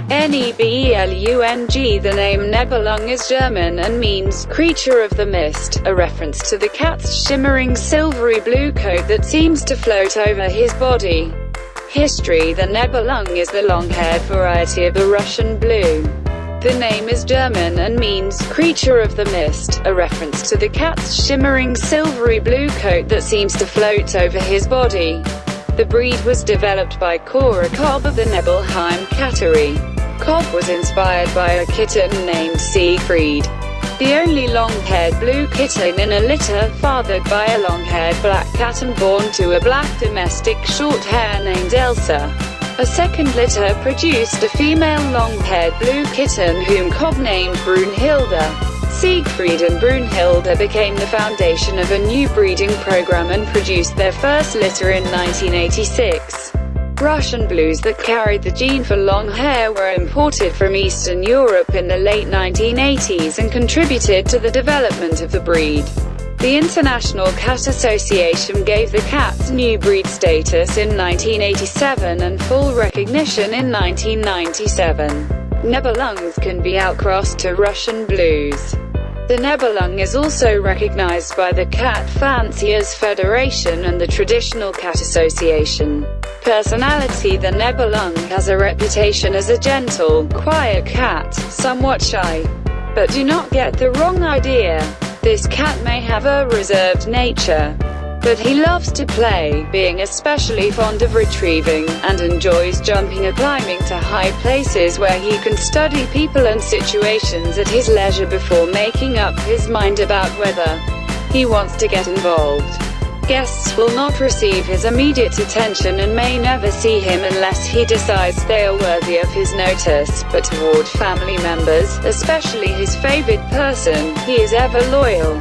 Nebelung. The name Nebelung is German and means creature of the mist, a reference to the cat's shimmering silvery-blue coat that seems to float over his body. History: the Nebelung is the long-haired variety of the Russian blue. The name is German and means creature of the mist, a reference to the cat's shimmering silvery-blue coat that seems to float over his body. The breed was developed by Cora Cobb of the Nebelheim Cattery. Cobb was inspired by a kitten named Siegfried, the only long-haired blue kitten in a litter, fathered by a long-haired black cat and born to a black domestic shorthair named Elsa. A second litter produced a female long-haired blue kitten whom Cobb named Brunhilde. Siegfried and Brunhilde became the foundation of a new breeding program and produced their first litter in 1986. Russian blues that carried the gene for long hair were imported from Eastern Europe in the late 1980s and contributed to the development of the breed. The International Cat Association gave the cat new breed status in 1987 and full recognition in 1997. Nebelungs can be outcrossed to Russian blues. The Nebelung is also recognized by the Cat Fanciers Federation and the Traditional Cat Association. Personality: the Nebelung has a reputation as a gentle, quiet cat, somewhat shy. But do not get the wrong idea. This cat may have a reserved nature, but he loves to play, being especially fond of retrieving, and enjoys jumping or climbing to high places where he can study people and situations at his leisure before making up his mind about whether he wants to get involved. Guests will not receive his immediate attention and may never see him unless he decides they are worthy of his notice, but toward family members, especially his favorite person, he is ever loyal,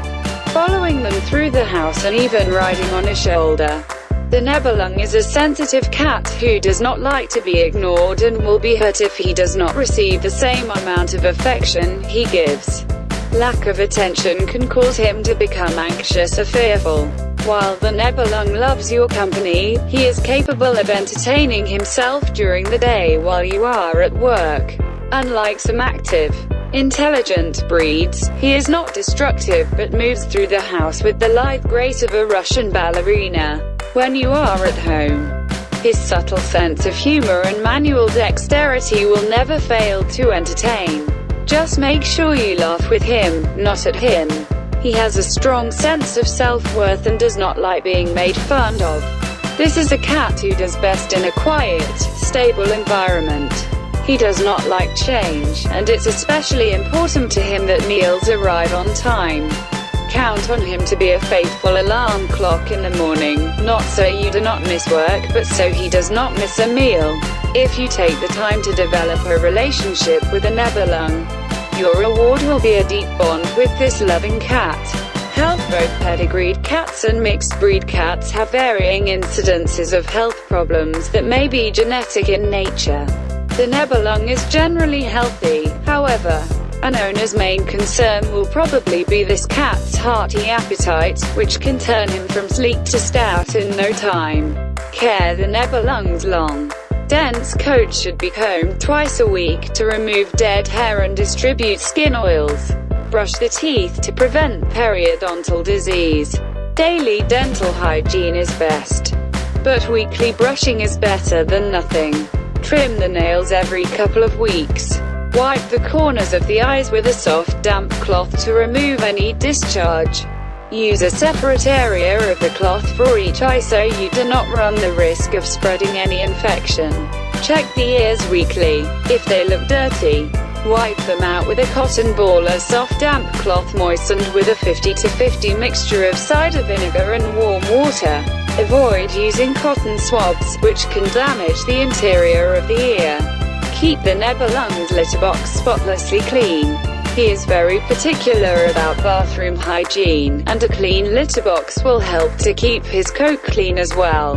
following them through the house and even riding on his shoulder. The Nebelung is a sensitive cat who does not like to be ignored and will be hurt if he does not receive the same amount of affection he gives. Lack of attention can cause him to become anxious or fearful. While the Nebelung loves your company, he is capable of entertaining himself during the day while you are at work. Unlike some active, intelligent breeds, he is not destructive but moves through the house with the lithe grace of a Russian ballerina. When you are at home, his subtle sense of humor and manual dexterity will never fail to entertain. Just make sure you laugh with him, not at him. He has a strong sense of self-worth and does not like being made fun of. This is a cat who does best in a quiet, stable environment. He does not like change, and it's especially important to him that meals arrive on time. Count on him to be a faithful alarm clock in the morning, not so you do not miss work but so he does not miss a meal. If you take the time to develop a relationship with a Nebelung, your reward will be a deep bond with this loving cat. Health: both pedigreed cats and mixed-breed cats have varying incidences of health problems that may be genetic in nature. The Nebelung is generally healthy, however. An owner's main concern will probably be this cat's hearty appetite, which can turn him from sleek to stout in no time. Care: the Nebelung's long, dense coat should be combed twice a week to remove dead hair and distribute skin oils. Brush the teeth to prevent periodontal disease. Daily dental hygiene is best, but weekly brushing is better than nothing. Trim the nails every couple of weeks. Wipe the corners of the eyes with a soft, damp cloth to remove any discharge. Use a separate area of the cloth for each eye so you do not run the risk of spreading any infection. Check the ears weekly. If they look dirty, wipe them out with a cotton ball or soft, damp cloth moistened with a 50-50 mixture of cider vinegar and warm water. Avoid using cotton swabs, which can damage the interior of the ear. Keep the Nebelung's litter box spotlessly clean. He is very particular about bathroom hygiene, and a clean litter box will help to keep his coat clean as well.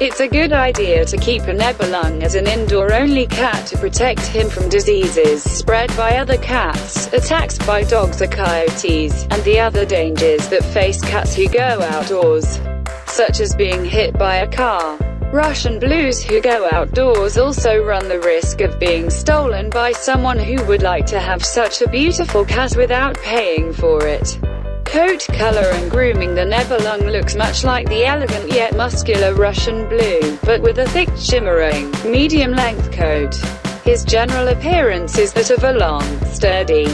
It's a good idea to keep a Nebelung as an indoor-only cat to protect him from diseases spread by other cats, attacks by dogs or coyotes, and the other dangers that face cats who go outdoors, such as being hit by a car. Russian blues who go outdoors also run the risk of being stolen by someone who would like to have such a beautiful cat without paying for it. Coat color and grooming. The Nebelung looks much like the elegant yet muscular Russian blue, but with a thick, shimmering, medium-length coat. His general appearance is that of a long, sturdy,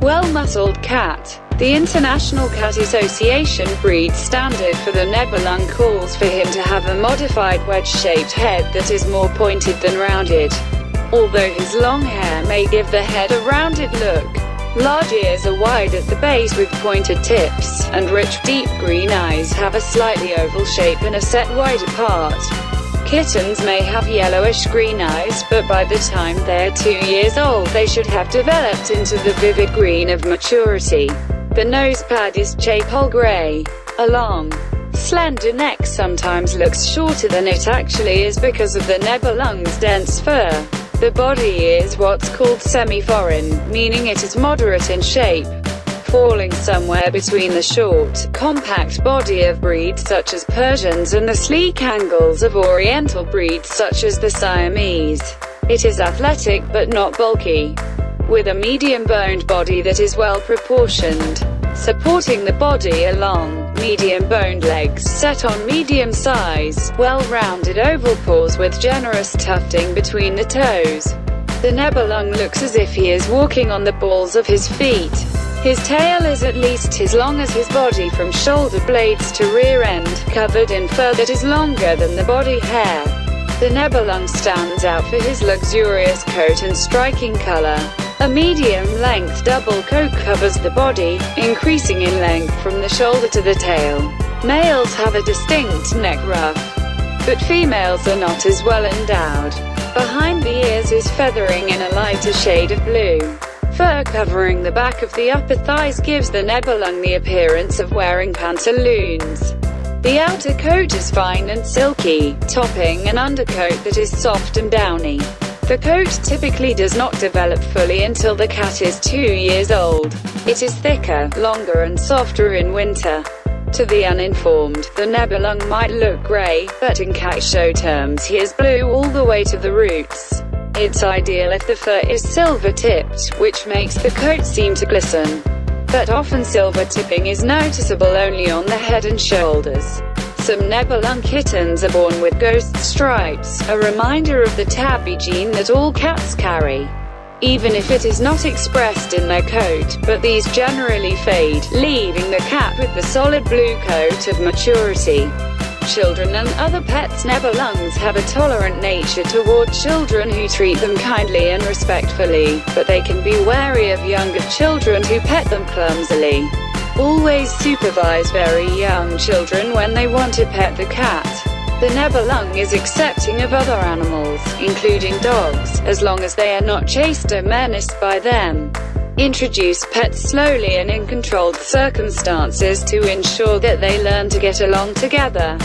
well-muscled cat. The International Cat Association breed standard for the Nebelung calls for him to have a modified wedge-shaped head that is more pointed than rounded. Although his long hair may give the head a rounded look, large ears are wide at the base with pointed tips, and rich, deep green eyes have a slightly oval shape and are set wide apart. Kittens may have yellowish-green eyes, but by the time they're 2 years old they should have developed into the vivid green of maturity. The nose pad is charcoal gray. A long, slender neck sometimes looks shorter than it actually is because of the Nebelung's dense fur. The body is what's called semi-foreign, meaning it is moderate in shape, falling somewhere between the short, compact body of breeds such as Persians and the sleek angles of Oriental breeds such as the Siamese. It is athletic but not bulky, with a medium-boned body that is well-proportioned. Supporting the body are long, medium-boned legs set on medium-size, well-rounded oval paws with generous tufting between the toes. The Nebelung looks as if he is walking on the balls of his feet. His tail is at least as long as his body from shoulder blades to rear end, covered in fur that is longer than the body hair. The Nebelung stands out for his luxurious coat and striking color. A medium-length double coat covers the body, increasing in length from the shoulder to the tail. Males have a distinct neck ruff, but females are not as well endowed. Behind the ears is feathering in a lighter shade of blue. Fur covering the back of the upper thighs gives the Nebelung the appearance of wearing pantaloons. The outer coat is fine and silky, topping an undercoat that is soft and downy. The coat typically does not develop fully until the cat is 2 years old. It is thicker, longer and softer in winter. To the uninformed, the Nebelung might look grey, but in cat show terms he is blue all the way to the roots. It's ideal if the fur is silver-tipped, which makes the coat seem to glisten. But often silver tipping is noticeable only on the head and shoulders. Some Nebelung kittens are born with ghost stripes, a reminder of the tabby gene that all cats carry, even if it is not expressed in their coat, but these generally fade, leaving the cat with the solid blue coat of maturity. Children and other pets. Nebelungs have a tolerant nature toward children who treat them kindly and respectfully, but they can be wary of younger children who pet them clumsily. Always supervise very young children when they want to pet the cat. The Nebelung is accepting of other animals, including dogs, as long as they are not chased or menaced by them. Introduce pets slowly and in controlled circumstances to ensure that they learn to get along together.